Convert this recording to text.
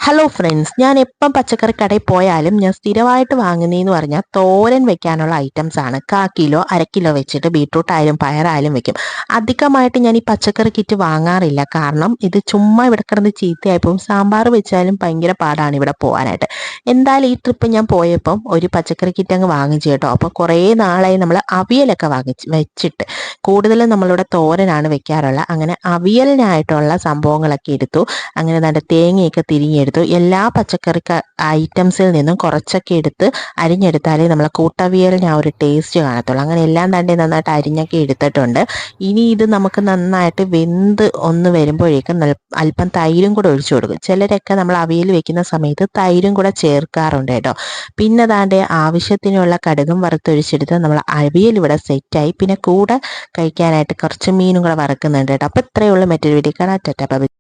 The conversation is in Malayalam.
ഹലോ ഫ്രണ്ട്സ്, ഞാൻ എപ്പം പച്ചക്കറി കടയിൽ പോയാലും ഞാൻ സ്ഥിരമായിട്ട് വാങ്ങുന്നതെന്ന് പറഞ്ഞാൽ തോരൻ വെക്കാനുള്ള ഐറ്റംസ് ആണ്. 1/4 കിലോ 1/2 കിലോ വെച്ചിട്ട് ബീട്രൂട്ടായാലും പയറായാലും വെക്കും. അധികമായിട്ട് ഞാൻ ഈ പച്ചക്കറി കിറ്റ് വാങ്ങാറില്ല. കാരണം ഇത് ചുമ്മാ ഇവിടെ കിടന്ന് ചീത്തയായപ്പോൾ സാമ്പാർ വെച്ചാലും ഭയങ്കര പാടാണ് ഇവിടെ പോകാനായിട്ട്. എന്തായാലും ഈ ട്രിപ്പ് ഞാൻ പോയപ്പം ഒരു പച്ചക്കറി കിറ്റ് അങ്ങ് വാങ്ങിച്ചു കേട്ടോ. അപ്പോൾ കുറേ നാളായി നമ്മൾ അവിയലൊക്കെ വെച്ചിട്ട് കൂടുതലും നമ്മളിവിടെ തോരനാണ് വെക്കാറുള്ളത്. അങ്ങനെ അവിയലിനായിട്ടുള്ള സംഭവങ്ങളൊക്കെ എടുത്തു. അങ്ങനെ നല്ല തേങ്ങയൊക്കെ തിരിഞ്ഞെടുത്തു. എല്ലാ പച്ചക്കറി ഐറ്റംസിൽ നിന്നും കുറച്ചൊക്കെ എടുത്ത് അരിഞ്ഞെടുത്താലേ നമ്മളെ കൂട്ടവിയലിന് ആ ഒരു ടേസ്റ്റ് കാണത്തുള്ളൂ. അങ്ങനെ എല്ലാം തന്നെ നന്നായിട്ട് അരിഞ്ഞൊക്കെ എടുത്തിട്ടുണ്ട്. ഇനി ഇത് നമുക്ക് നന്നായിട്ട് വെന്ത് ഒന്ന് വരുമ്പോഴേക്കും അല്പം തൈരും കൂടെ ഒഴിച്ചു കൊടുക്കും. ചിലരൊക്കെ നമ്മൾ അവിയൽ വെക്കുന്ന സമയത്ത് തൈരും കൂടെ ചേർക്കാറുണ്ട് കേട്ടോ. പിന്നെ ദാണ്ടെ ആവശ്യത്തിനുള്ള കടുകും വറുത്തൊഴിച്ചെടുത്ത് നമ്മൾ അവിയൽ ഇവിടെ സെറ്റായി. പിന്നെ കൂടെ കഴിക്കാനായിട്ട് കുറച്ച് മീനും കൂടെ വറുക്കുന്നുണ്ട് കേട്ടോ. അപ്പോൾ ഇത്രയേ ഉള്ളൂ. മറ്റൊരു വീഡിയോ കാണാം. Tata bye.